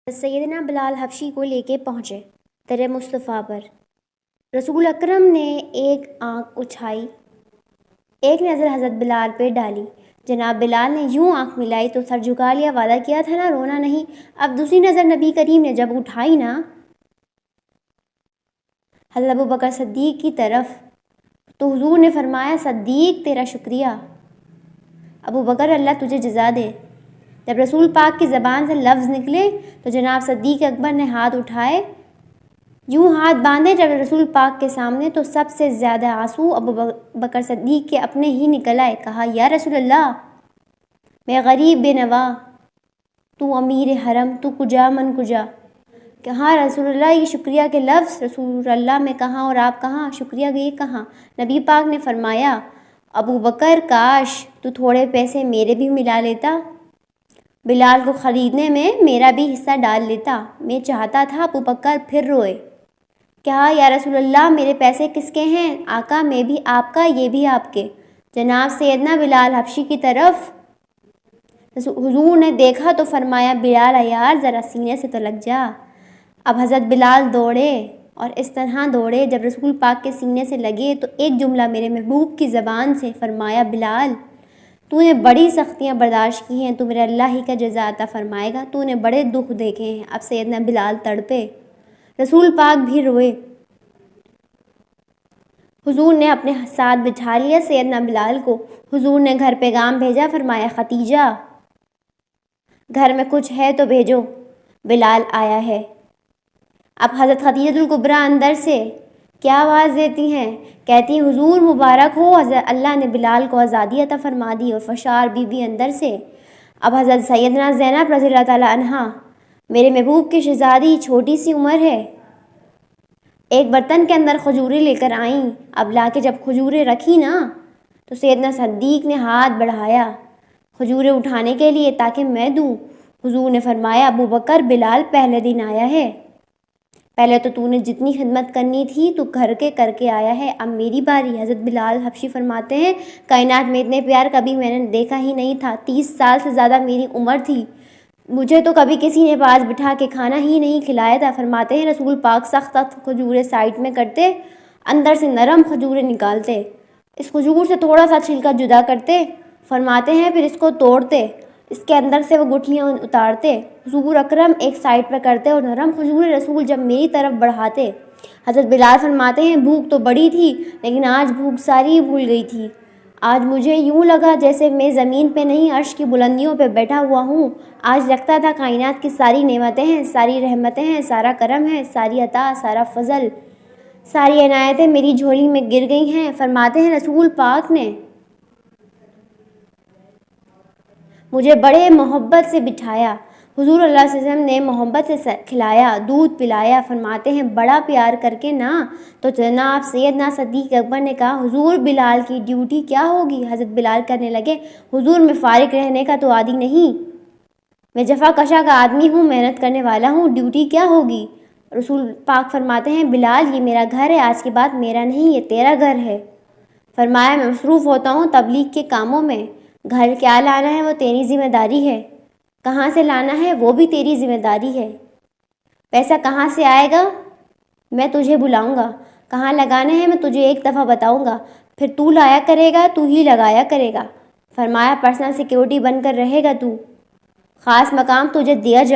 سیدنا بلال حبشی کو لے کے پہنچے در مصطفیٰ پر۔ رسول اکرم نے ایک آنکھ اٹھائی، ایک نظر حضرت بلال پہ ڈالی۔ جناب بلال نے یوں آنکھ ملائی تو سر جھکا لیا، وعدہ کیا تھا نا رونا نہیں۔ اب دوسری نظر نبی کریم نے جب اٹھائی نا حضرت ابوبکر صدیق کی طرف، تو حضور نے فرمایا صدیق تیرا شکریہ، ابوبکر اللہ تجھے جزا دے۔ جب رسول پاک کی زبان سے لفظ نکلے تو جناب صدیق اکبر نے ہاتھ اٹھائے، یوں ہاتھ باندھے جب رسول پاک کے سامنے، تو سب سے زیادہ آنسو ابوبکر صدیق کے اپنے ہی نکل آئے۔ کہا یا رسول اللہ، میں غریب بے نوا، تو امیر حرم، تو کجا من کجا۔ کہاں رسول اللہ یہ شکریہ کے لفظ، رسول اللہ میں کہاں اور آپ کہاں، شکریہ یہ کہاں۔ نبی پاک نے فرمایا ابوبکر کاش تو تھوڑے پیسے میرے بھی ملا لیتا، بلال کو خریدنے میں میرا بھی حصہ ڈال لیتا، میں چاہتا تھا۔ ابوبکر پھر روئے۔ کہا یا رسول اللہ میرے پیسے کس کے ہیں؟ آقا میں بھی آپ کا، یہ بھی آپ کے۔ جناب سیدنا بلال حبشی کی طرف حضور نے دیکھا تو فرمایا بلال عیار ذرا سینے سے تو لگ جا۔ اب حضرت بلال دوڑے اور اس طرح دوڑے، جب رسول پاک کے سینے سے لگے تو ایک جملہ میرے محبوب کی زبان سے فرمایا بلال تو نے بڑی سختیاں برداشت کی ہیں، تو میرے اللہ ہی کا جزا عطا فرمائے گا، تو نے بڑے دکھ دیکھے ہیں۔ اب سیدنا بلال تڑپے، رسول پاک بھی روئے۔ حضور نے اپنے ساتھ بٹھا لیا سیدنا بلال کو۔ حضور نے گھر پیغام بھیجا، فرمایا ختیجہ گھر میں کچھ ہے تو بھیجو، بلال آیا ہے۔ اب حضرت خدیجہ الکبریٰ اندر سے کیا آواز دیتی ہیں، کہتی حضور مبارک ہو، اللہ نے بلال کو آزادی عطا فرما دی۔ اور فشار بی بی اندر سے اب حضرت سیدنا زینب رضی اللہ تعالیٰ عنہا، میرے محبوب کی شہزادی، چھوٹی سی عمر ہے، ایک برتن کے اندر کھجوریں لے کر آئیں۔ اب لا کے جب کھجوریں رکھی نا تو سیدنا صدیق نے ہاتھ بڑھایا کھجوریں اٹھانے کے لیے تاکہ میں دوں۔ حضور نے فرمایا ابوبکر بلال پہلے دن آیا ہے، پہلے تو نے جتنی خدمت کرنی تھی تو گھر کے کر کے آیا ہے، اب میری باری۔ حضرت بلال حبشی فرماتے ہیں کائنات میں اتنے پیار کبھی میں نے دیکھا ہی نہیں تھا، 30 سال سے زیادہ میری عمر تھی، مجھے تو کبھی کسی نے پاس بٹھا کے کھانا ہی نہیں کھلایا تھا۔ فرماتے ہیں رسول پاک سخت کھجوریں سائڈ میں کرتے، اندر سے نرم کھجوریں نکالتے، اس کھجور سے تھوڑا سا چھلکا جدا کرتے، فرماتے ہیں پھر اس کو توڑتے، اس کے اندر سے وہ گٹھلیاں اتارتے، حضور اکرم ایک سائڈ پر کرتے اور نرم کھجوریں رسول جب میری طرف بڑھاتے۔ حضرت بلال فرماتے ہیں بھوک تو بڑی تھی لیکن آج بھوک ساری بھول گئی تھی، آج مجھے یوں لگا جیسے میں زمین پہ نہیں عرش کی بلندیوں پہ بیٹھا ہوا ہوں، آج لگتا تھا کائنات کی ساری نعمتیں ہیں، ساری رحمتیں ہیں، سارا کرم ہے، ساری عطا، سارا فضل، ساری عنایتیں میری جھولی میں گر گئی ہیں۔ فرماتے ہیں رسول پاک نے مجھے بڑے محبت سے بٹھایا، حضور اللہ صلی اللہ علیہ وسلم نے محبت سے کھلایا، دودھ پلایا۔ فرماتے ہیں بڑا پیار کر کے نا تو جناب سیدنا صدیق اکبر نے کہا حضور بلال کی ڈیوٹی کیا ہوگی؟ حضرت بلال کرنے لگے حضور میں فارغ رہنے کا تو عادی نہیں، میں جفا کشا کا آدمی ہوں، محنت کرنے والا ہوں، ڈیوٹی کیا ہوگی؟ رسول پاک فرماتے ہیں بلال یہ میرا گھر ہے، آج کے بعد میرا نہیں یہ تیرا گھر ہے۔ فرمایا میں مصروف ہوتا ہوں تبلیغ کے کاموں میں، گھر کیا لانا ہے وہ تیری ذمہ داری ہے، کہاں سے لانا ہے وہ بھی تیری ذمہ داری ہے، پیسہ کہاں سے آئے گا میں تجھے بلاؤں گا، کہاں لگانے ہیں میں تجھے ایک دفعہ بتاؤں گا، پھر تو لایا کرے گا، تو ہی لگایا کرے گا۔ فرمایا پرسنل سیکیورٹی بن کر رہے گا، تو خاص مقام تجھے دیا جائے